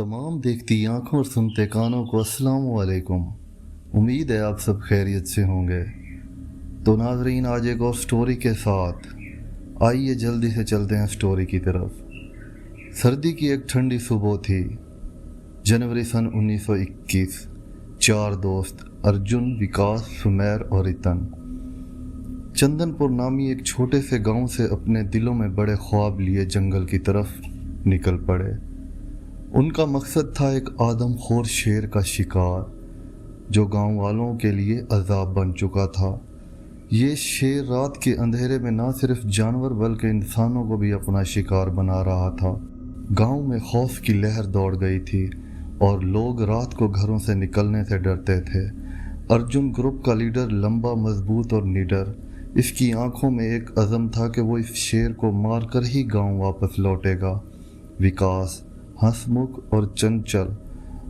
तमाम देखती आंखों और सुनते कानों को अस्सलाम वालेकुम। उम्मीद है आप सब खैरियत से होंगे। तो नाजरीन, आज एक और स्टोरी के साथ आइए जल्दी से चलते हैं स्टोरी की तरफ। सर्दी की एक ठंडी सुबह थी, जनवरी सन 1921। चार दोस्त अर्जुन, विकास, सुमेर और रितन चंदनपुर नामी एक छोटे से गांव से अपने दिलों में बड़े ख्वाब लिए जंगल की तरफ निकल पड़े। उनका मकसद था एक आदमखोर शेर का शिकार, जो गांव वालों के लिए अजाब बन चुका था। ये शेर रात के अंधेरे में न सिर्फ जानवर बल्कि इंसानों को भी अपना शिकार बना रहा था। गांव में खौफ की लहर दौड़ गई थी और लोग रात को घरों से निकलने से डरते थे। अर्जुन, ग्रुप का लीडर, लंबा, मजबूत और निडर, इसकी आंखों में एक अज़म था कि वो इस शेर को मारकर ही गांव वापस लौटेगा। विकास, हंसमुख और चंचल,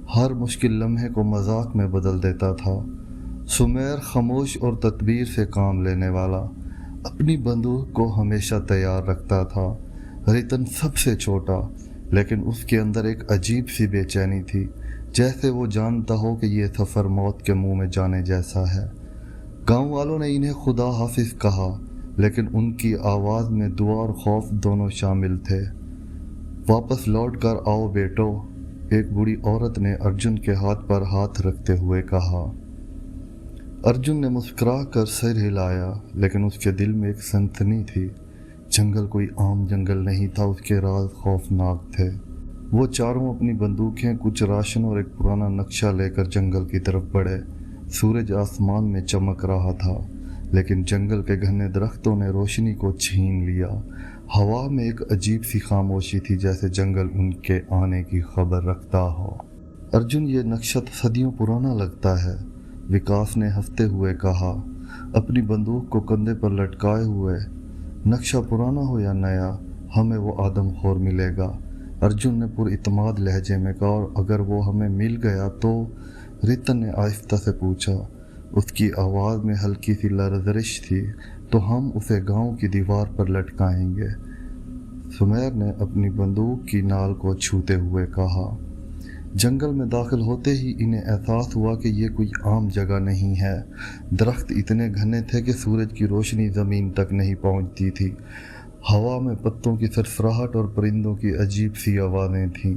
हर मुश्किल लम्हे को मजाक में बदल देता था। सुमेर, खामोश और तदबीर से काम लेने वाला, अपनी बंदूक को हमेशा तैयार रखता था। रितन सबसे छोटा, लेकिन उसके अंदर एक अजीब सी बेचैनी थी, जैसे वो जानता हो कि ये सफ़र मौत के मुंह में जाने जैसा है। गांव वालों ने इन्हें खुदा हाफिज कहा, लेकिन उनकी आवाज़ में दुआ और खौफ दोनों शामिल थे। वापस लौट कर आओ बेटो, एक बूढ़ी औरत ने अर्जुन के हाथ पर हाथ रखते हुए कहा। अर्जुन ने मुस्कुरा कर सिर हिलाया, लेकिन उसके दिल में एक सनसनी थी। जंगल कोई आम जंगल नहीं था, उसके राज खौफनाक थे। वो चारों अपनी बंदूकें, कुछ राशन और एक पुराना नक्शा लेकर जंगल की तरफ बढ़े। सूरज आसमान में चमक रहा था, लेकिन जंगल के घने दरख्तों ने रोशनी को छीन लिया। हवा में एक अजीब सी खामोशी थी, जैसे जंगल उनके आने की खबर रखता हो। अर्जुन, ये नक्शा तो सदियों पुराना लगता है, विकास ने हंसते हुए कहा, अपनी बंदूक को कंधे पर लटकाए हुए। नक्शा पुराना हो या नया, हमें वो आदमखोर मिलेगा, अर्जुन ने पुरइत्माद लहजे में कहा। और अगर वो हमें मिल गया तो? रितन ने आहिस्ता से पूछा। उसकी आवाज़ में हल्की सी लरज़श थी। तो हम उसे गांव की दीवार पर लटकाएंगे, सुमेर ने अपनी बंदूक की नाल को छूते हुए कहा। जंगल में दाखिल होते ही इन्हें एहसास हुआ कि ये कोई आम जगह नहीं है। दरख्त इतने घने थे कि सूरज की रोशनी ज़मीन तक नहीं पहुंचती थी। हवा में पत्तों की सरसराहट और परिंदों की अजीब सी आवाज़ें थीं।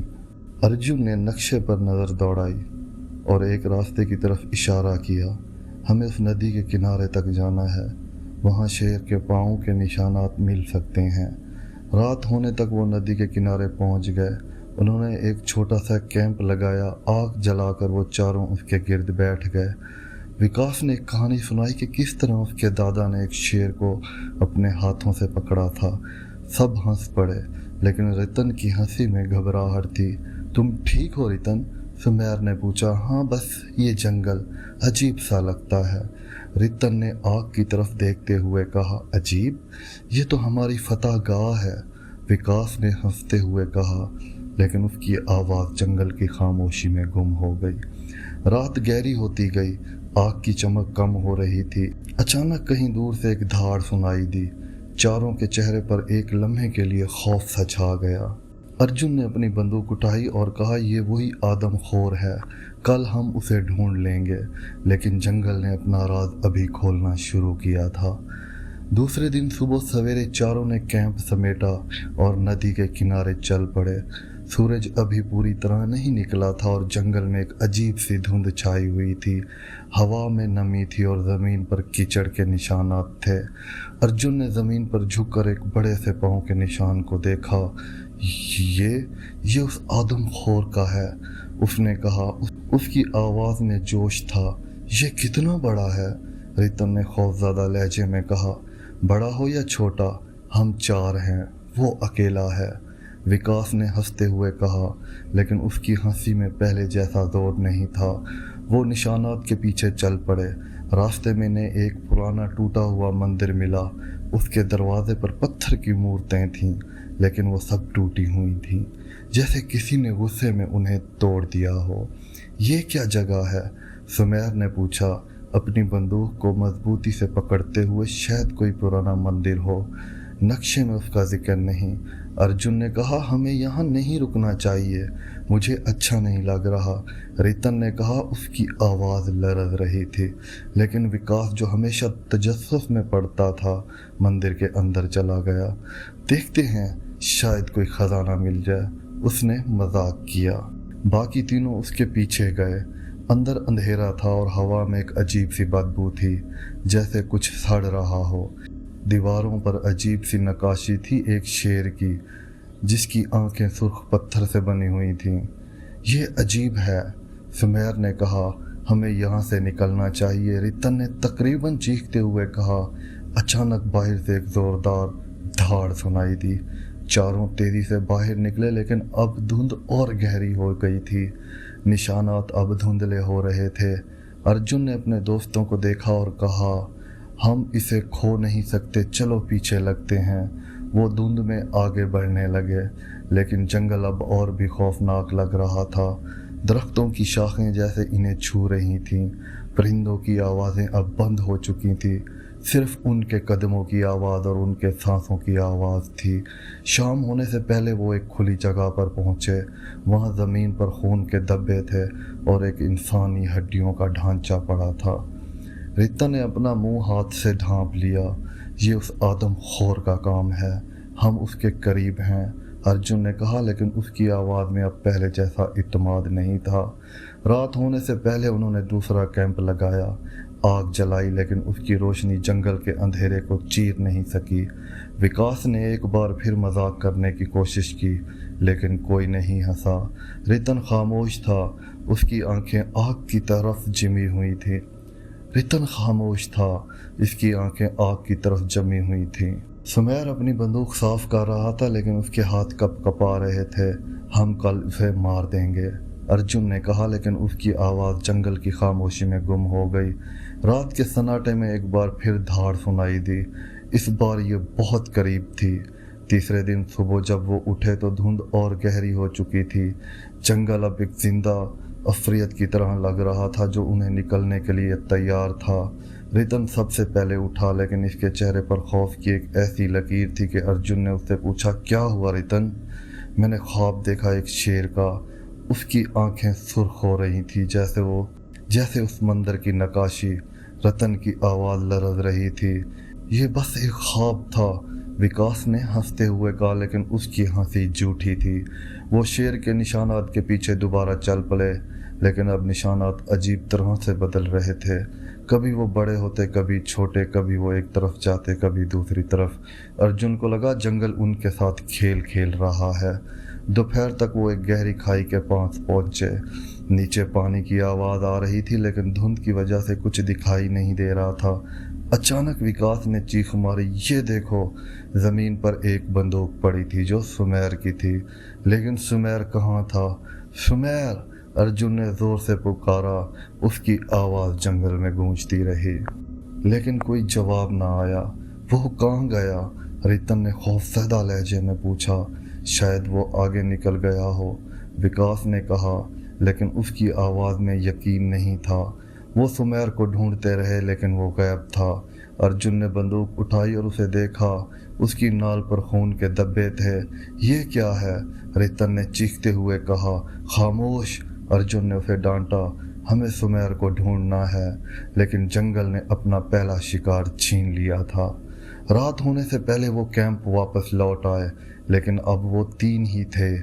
अर्जुन ने नक्शे पर नज़र दौड़ाई और एक रास्ते की तरफ इशारा किया। हमें उस नदी के किनारे तक जाना है, वहाँ शेर के पाँव के निशानात मिल सकते हैं। रात होने तक वो नदी के किनारे पहुँच गए। उन्होंने एक छोटा सा कैंप लगाया। आग जलाकर वो चारों उसके गिर्द बैठ गए। विकास ने एक कहानी सुनाई कि किस तरह उसके दादा ने एक शेर को अपने हाथों से पकड़ा था। सब हंस पड़े, लेकिन रितन की हंसी में घबराहट थी। तुम ठीक हो रितन? सुमेर ने पूछा। हाँ, बस ये जंगल अजीब सा लगता है, रितन ने आग की तरफ देखते हुए कहा। अजीब? ये तो हमारी फतह गाह है, विकास ने हंसते हुए कहा, लेकिन उसकी आवाज़ जंगल की खामोशी में गुम हो गई। रात गहरी होती गई, आग की चमक कम हो रही थी। अचानक कहीं दूर से एक धाड़ सुनाई दी। चारों के चेहरे पर एक लम्हे के लिए खौफ सा छा गया। अर्जुन ने अपनी बंदूक उठाई और कहा, ये वही आदमखोर है, कल हम उसे ढूंढ लेंगे। लेकिन जंगल ने अपना राज अभी खोलना शुरू किया था। दूसरे दिन सुबह सवेरे चारों ने कैंप समेटा और नदी के किनारे चल पड़े। सूरज अभी पूरी तरह नहीं निकला था और जंगल में एक अजीब सी धुंध छाई हुई थी। हवा में नमी थी और ज़मीन पर कीचड़ के निशानात थे। अर्जुन ने ज़मीन पर झुककर एक बड़े से पाँव के निशान को देखा। ये उस आदमखोर का है, उसने कहा। उसकी आवाज़ में जोश था। ये कितना बड़ा है? रितन ने खौफज़दा लहजे में कहा। बड़ा हो या छोटा, हम चार हैं, वो अकेला है, विकास ने हंसते हुए कहा, लेकिन उसकी हंसी में पहले जैसा जोर नहीं था। वो निशानात के पीछे चल पड़े। रास्ते में ने एक पुराना टूटा हुआ मंदिर मिला। उसके दरवाजे पर पत्थर की मूर्तें थीं, लेकिन वो सब टूटी हुई थीं, जैसे किसी ने गुस्से में उन्हें तोड़ दिया हो। ये क्या जगह है? सुमेर ने पूछा, अपनी बंदूक को मजबूती से पकड़ते हुए। शायद कोई पुराना मंदिर हो, नक्शे में उसका जिक्र नहीं। अर्जुन ने कहा, हमें यहाँ नहीं रुकना चाहिए, मुझे अच्छा नहीं लग रहा। रितन ने कहा, उसकी आवाज़ लरज़ रही थी, लेकिन विकास जो हमेशा तजस्सुस में पड़ता था मंदिर के अंदर चला गया। देखते हैं शायद कोई ख़जाना मिल जाए, उसने मजाक किया। बाकी तीनों उसके पीछे गए। अंदर अंधेरा था और हवा में एक अजीब सी बदबू थी, जैसे कुछ सड़ रहा हो। दीवारों पर अजीब सी नक्काशी थी, एक शेर की, जिसकी आंखें सुर्ख पत्थर से बनी हुई थीं। ये अजीब है, सुमेर ने कहा, हमें यहाँ से निकलना चाहिए। रितन ने तकरीबन चीखते हुए कहा। अचानक बाहर से एक जोरदार धाड़ सुनाई दी। चारों तेजी से बाहर निकले, लेकिन अब धुंध और गहरी हो गई थी। निशानात अब धुंधले हो रहे थे। अर्जुन ने अपने दोस्तों को देखा और कहा, हम इसे खो नहीं सकते, चलो पीछे लगते हैं। वो धुंध में आगे बढ़ने लगे, लेकिन जंगल अब और भी खौफनाक लग रहा था। दरख्तों की शाखें जैसे इन्हें छू रही थीं। परिंदों की आवाज़ें अब बंद हो चुकी थीं, सिर्फ उनके कदमों की आवाज़ और उनके सांसों की आवाज़ थी। शाम होने से पहले वो एक खुली जगह पर पहुँचे। वहाँ ज़मीन पर खून के धब्बे थे और एक इंसानी हड्डियों का ढांचा पड़ा था। रिता ने अपना मुंह हाथ से ढांप लिया। ये उस आदम खोर का काम है, हम उसके करीब हैं, अर्जुन ने कहा, लेकिन उसकी आवाज़ में अब पहले जैसा इत्मीनान नहीं था। रात होने से पहले उन्होंने दूसरा कैंप लगाया। आग जलाई, लेकिन उसकी रोशनी जंगल के अंधेरे को चीर नहीं सकी। विकास ने एक बार फिर मजाक करने की कोशिश की, लेकिन कोई नहीं हंसा। रितन खामोश था, उसकी आंखें आग की तरफ जमी हुई थी। रितन खामोश था, इसकी आंखें आग की तरफ जमी हुई थीं। सुमेर अपनी बंदूक साफ कर रहा था, लेकिन उसके हाथ कपकपा रहे थे। हम कल उसे मार देंगे, अर्जुन ने कहा, लेकिन उसकी आवाज़ जंगल की खामोशी में गुम हो गई। रात के सन्नाटे में एक बार फिर धाड़ सुनाई दी। इस बार ये बहुत करीब थी। तीसरे दिन सुबह जब वो उठे तो धुंध और गहरी हो चुकी थी। जंगल अब एक जिंदा अफरियत की तरह लग रहा था, जो उन्हें निकलने के लिए तैयार था। रितन सबसे पहले उठा, लेकिन इसके चेहरे पर खौफ की एक ऐसी लकीर थी कि अर्जुन ने उससे पूछा, क्या हुआ रितन? मैंने ख्वाब देखा एक शेर का। उसकी आंखें सुर्ख हो रही थी, जैसे उस मंदिर की नक्काशी। रतन की आवाज़ लरज़ रही थी। ये बस एक ख्वाब था, विकास ने हंसते हुए कहा, लेकिन उसकी हंसी झूठी थी। वो शेर के निशानात के पीछे दोबारा चल पड़े, लेकिन अब निशानात अजीब तरह से बदल रहे थे। कभी वो बड़े होते, कभी छोटे, कभी वो एक तरफ जाते, कभी दूसरी तरफ। अर्जुन को लगा जंगल उनके साथ खेल खेल रहा है। दोपहर तक वो एक गहरी खाई के पास पहुंचे। नीचे पानी की आवाज़ आ रही थी, लेकिन धुंध की वजह से कुछ दिखाई नहीं दे रहा था। अचानक विकास ने चीख मारी, ये देखो! ज़मीन पर एक बंदूक पड़ी थी जो सुमेर की थी, लेकिन सुमेर कहाँ था? सुमेर! अर्जुन ने ज़ोर से पुकारा। उसकी आवाज़ जंगल में गूंजती रही, लेकिन कोई जवाब ना आया। वो कहाँ गया? रितन ने खौफजदा लहजे में पूछा। शायद वो आगे निकल गया हो, विकास ने कहा, लेकिन उसकी आवाज़ में यकीन नहीं था। वो सुमेर को ढूंढते रहे, लेकिन वो गायब था। अर्जुन ने बंदूक उठाई और उसे देखा। उसकी नाल पर खून के धब्बे थे। ये क्या है? रितन ने चीखते हुए कहा। खामोश! अर्जुन ने उसे डांटा। हमें सुमेर को ढूंढना है, लेकिन जंगल ने अपना पहला शिकार छीन लिया था। रात होने से पहले वो कैंप वापस लौट आए, लेकिन अब वो 3 ही थे।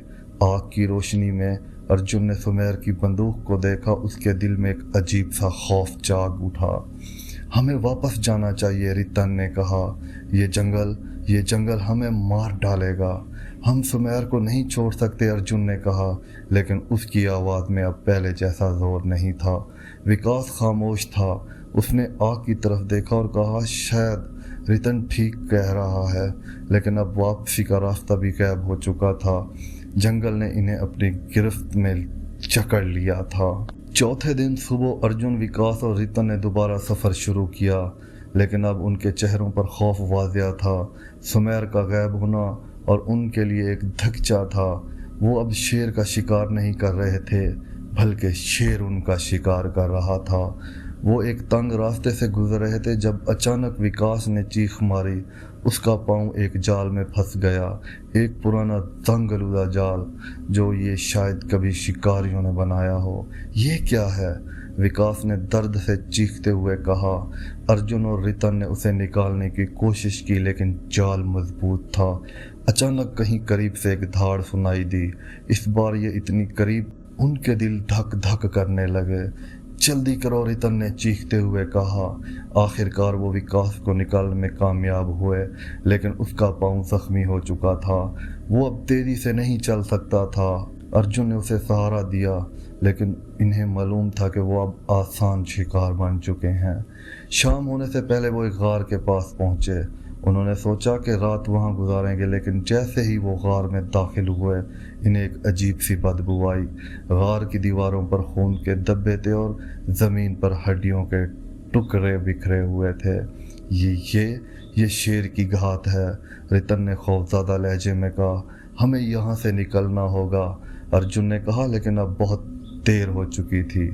आग की रोशनी में अर्जुन ने सुमेर की बंदूक को देखा। उसके दिल में एक अजीब सा खौफ जाग उठा। हमें वापस जाना चाहिए, रितन ने कहा। ये जंगल हमें मार डालेगा। हम सुमेर को नहीं छोड़ सकते, अर्जुन ने कहा, लेकिन उसकी आवाज़ में अब पहले जैसा जोर नहीं था। विकास खामोश था। उसने आग की तरफ देखा और कहा, शायद रितन ठीक कह रहा है, लेकिन अब वापसी का रास्ता भी गायब हो चुका था। जंगल ने इन्हें अपनी गिरफ्त में जकड़ लिया था। चौथे दिन सुबह अर्जुन, विकास और रितन ने दोबारा सफ़र शुरू किया, लेकिन अब उनके चेहरों पर खौफ वाज़िया था। सुमेर का गायब होना और उनके लिए एक धक्का था। वो अब शेर का शिकार नहीं कर रहे थे, बल्कि शेर उनका शिकार कर रहा था। वो एक तंग रास्ते से गुजर रहे थे जब अचानक विकास ने चीख मारी। उसका पाँव एक जाल में फंस गया, एक पुराना तंग आलूदा जाल जो ये शायद कभी शिकारियों ने बनाया हो। ये क्या है? विकास ने दर्द से चीखते हुए कहा। अर्जुन और रितन ने उसे निकालने की कोशिश की लेकिन जाल मजबूत था। अचानक कहीं करीब से एक धाड़ सुनाई दी। इस बार ये इतनी करीब, उनके दिल धक धक करने लगे। जल्दी करो, रितन ने चीखते हुए कहा। आखिरकार वो विकास को निकालने में कामयाब हुए, लेकिन उसका पाँव जख्मी हो चुका था। वो अब तेजी से नहीं चल सकता था। अर्जुन ने उसे सहारा दिया, लेकिन इन्हें मालूम था कि वो अब आसान शिकार बन चुके हैं। शाम होने से पहले वो एक गार के पास पहुंचे। उन्होंने सोचा कि रात वहां गुजारेंगे, लेकिन जैसे ही वो गार में दाखिल हुए, इन्हें एक अजीब सी बदबू आई। गार की दीवारों पर खून के धब्बे थे और ज़मीन पर हड्डियों के टुकड़े बिखरे हुए थे। ये शेर की घात है, रितन ने खौफज़दा लहजे में कहा। हमें यहाँ से निकलना होगा, अर्जुन ने कहा, लेकिन अब बहुत देर हो चुकी थी।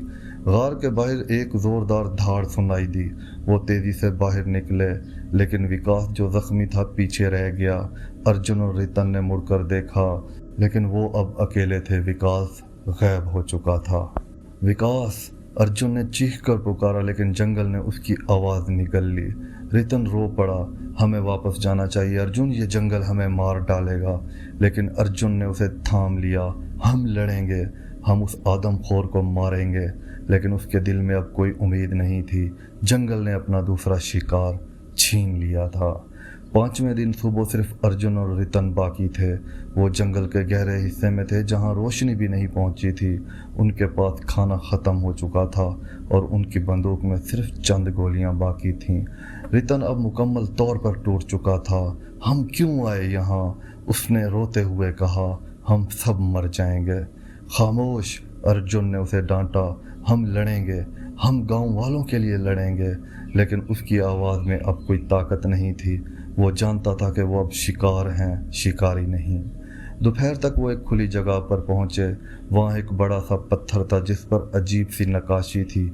गार के बाहर एक ज़ोरदार धाड़ सुनाई दी। वो तेज़ी से बाहर निकले, लेकिन विकास जो जख्मी था पीछे रह गया। अर्जुन और रितन ने मुड़कर देखा, लेकिन वो अब अकेले थे। विकास गायब हो चुका था। विकास, अर्जुन ने चीख कर पुकारा, लेकिन जंगल ने उसकी आवाज़ निगल ली। रितन रो पड़ा। हमें वापस जाना चाहिए अर्जुन, ये जंगल हमें मार डालेगा। लेकिन अर्जुन ने उसे थाम लिया। हम लड़ेंगे, हम उस आदमखोर को मारेंगे। लेकिन उसके दिल में अब कोई उम्मीद नहीं थी। जंगल ने अपना दूसरा शिकार छीन लिया था। 5वें दिन सुबह सिर्फ अर्जुन और रितन बाकी थे। वो जंगल के गहरे हिस्से में थे जहां रोशनी भी नहीं पहुंची थी। उनके पास खाना ख़त्म हो चुका था और उनकी बंदूक में सिर्फ चंद गोलियां बाकी थीं। रितन अब मुकम्मल तौर पर टूट चुका था। हम क्यों आए यहाँ? उसने रोते हुए कहा। हम सब मर जाएंगे। खामोश, अर्जुन ने उसे डांटा। हम लड़ेंगे, हम गांव वालों के लिए लड़ेंगे। लेकिन उसकी आवाज़ में अब कोई ताकत नहीं थी। वो जानता था कि वो अब शिकार हैं, शिकारी नहीं। दोपहर तक वो एक खुली जगह पर पहुंचे। वहाँ एक बड़ा सा पत्थर था जिस पर अजीब सी नक्काशी थी।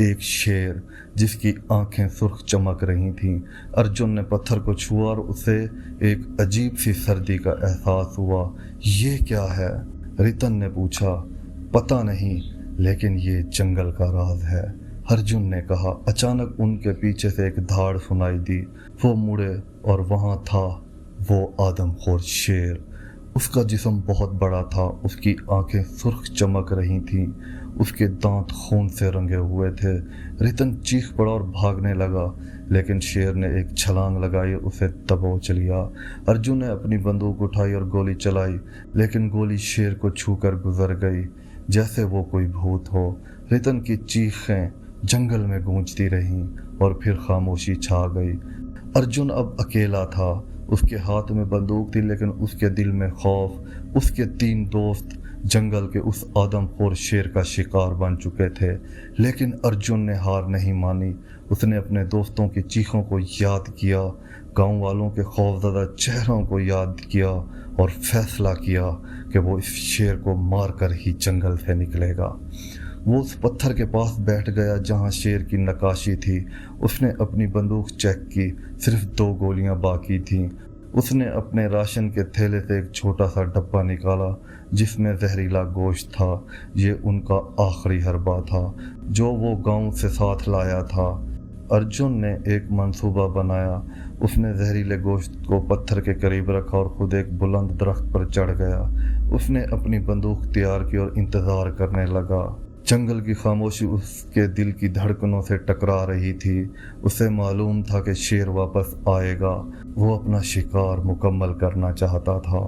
एक शेर जिसकी आंखें सुर्ख चमक रही थीं। अर्जुन ने पत्थर को छुआ और उसे एक अजीब सी सर्दी का एहसास हुआ। ये क्या है? रितन ने पूछा। पता नहीं, लेकिन ये जंगल का राज है, अर्जुन ने कहा। अचानक उनके पीछे से एक धाड़ सुनाई दी। वो मुड़े और वहाँ था वो आदमखोर शेर। उसका जिस्म बहुत बड़ा था, उसकी आंखें सुर्ख चमक रही थीं, उसके दांत खून से रंगे हुए थे। रितन चीख पड़ा और भागने लगा, लेकिन शेर ने एक छलांग लगाई और उसे दबोच लिया। अर्जुन ने अपनी बंदूक उठाई और गोली चलाई, लेकिन गोली शेर को छूकर गुजर गई जैसे वो कोई भूत हो। रितन की चीखें जंगल में गूंजती रहीं और फिर खामोशी छा गई। अर्जुन अब अकेला था। उसके हाथ में बंदूक थी, लेकिन उसके दिल में खौफ। उसके 3 दोस्त जंगल के उस आदमखोर शेर का शिकार बन चुके थे, लेकिन अर्जुन ने हार नहीं मानी। उसने अपने दोस्तों की चीखों को याद किया, गांव वालों के खौफज़दा चेहरों को याद किया और फैसला किया कि वो इस शेर को मारकर ही जंगल से निकलेगा। वो उस पत्थर के पास बैठ गया जहां शेर की नक्काशी थी। उसने अपनी बंदूक चेक की, सिर्फ 2 गोलियां बाकी थीं। उसने अपने राशन के थैले से एक छोटा सा डब्बा निकाला जिसमें जहरीला गोश्त था। ये उनका आखिरी हरबा था जो वो गांव से साथ लाया था। अर्जुन ने एक मंसूबा बनाया। उसने जहरीले गोश्त को पत्थर के करीब रखा और खुद एक बुलंद दरख्त पर चढ़ गया। उसने अपनी बंदूक तैयार की और इंतज़ार करने लगा। जंगल की खामोशी उसके दिल की धड़कनों से टकरा रही थी। उसे मालूम था कि शेर वापस आएगा। वो अपना शिकार मुकम्मल करना चाहता था।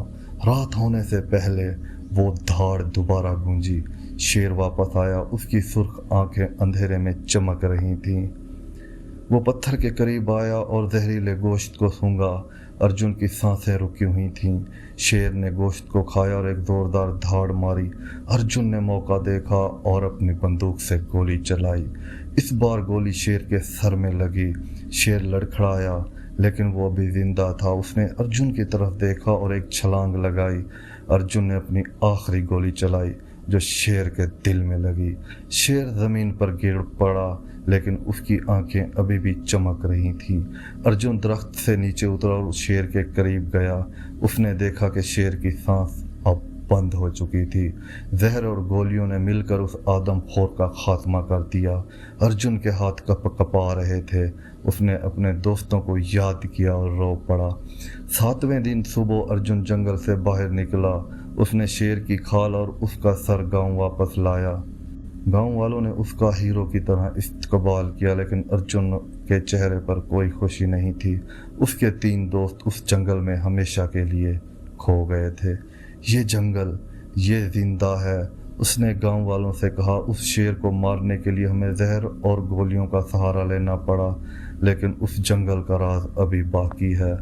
रात होने से पहले वो धाड़ दोबारा गूंजी। शेर वापस आया। उसकी सुर्ख आंखें अंधेरे में चमक रही थीं। वो पत्थर के करीब आया और जहरीले गोश्त को सूंघा। अर्जुन की सांसें रुकी हुई थीं। शेर ने गोश्त को खाया और एक जोरदार धाड़ मारी। अर्जुन ने मौका देखा और अपनी बंदूक से गोली चलाई। इस बार गोली शेर के सर में लगी। शेर लड़खड़ाया, लेकिन वो अभी जिंदा था। उसने अर्जुन की तरफ देखा और एक छलांग लगाई। अर्जुन ने अपनी आखिरी गोली चलाई جو شیر کے دل میں لگی۔ شیر زمین پر گر پڑا لیکن اس کی آنکھیں ابھی بھی چمک رہی تھیں۔ ارجن درخت سے نیچے اترا اور شیر کے قریب گیا۔ اس نے دیکھا کہ شیر کی سانس اب بند ہو چکی تھی۔ زہر اور گولیوں نے مل کر اس آدم خور کا خاتمہ کر دیا۔ ارجن کے ہاتھ کپ کپا رہے تھے۔ اس نے اپنے دوستوں کو یاد کیا اور رو پڑا۔ 7ویں دن صبح ارجن جنگل سے باہر نکلا۔ اس نے شیر کی کھال اور اس کا سر گاؤں واپس لایا۔ گاؤں والوں نے اس کا ہیرو کی طرح استقبال کیا، لیکن ارجن کے چہرے پر کوئی خوشی نہیں تھی۔ اس کے 3 دوست اس جنگل میں ہمیشہ کے لیے کھو گئے تھے۔ یہ جنگل، یہ زندہ ہے، اس نے گاؤں والوں سے کہا۔ اس شیر کو مارنے کے لیے ہمیں زہر اور گولیوں کا سہارا لینا پڑا، لیکن اس جنگل کا راز ابھی باقی ہے۔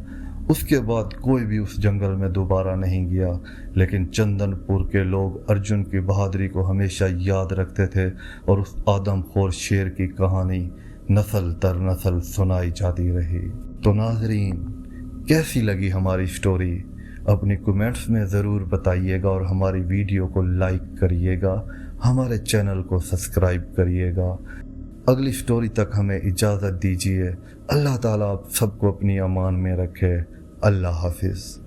اس کے بعد کوئی بھی اس جنگل میں دوبارہ نہیں گیا، لیکن چندن پور کے لوگ ارجن کی بہادری کو ہمیشہ یاد رکھتے تھے اور اس آدم خور شیر کی کہانی نسل در نسل سنائی جاتی رہی۔ تو ناظرین، کیسی لگی ہماری سٹوری؟ اپنی کمنٹس میں ضرور بتائیے گا اور ہماری ویڈیو کو لائک کریے گا، ہمارے چینل کو سبسکرائب کریے گا۔ اگلی سٹوری تک ہمیں اجازت دیجیے۔ اللہ تعالیٰ آپ سب کو اپنی امان میں رکھے۔ اللہ حافظ۔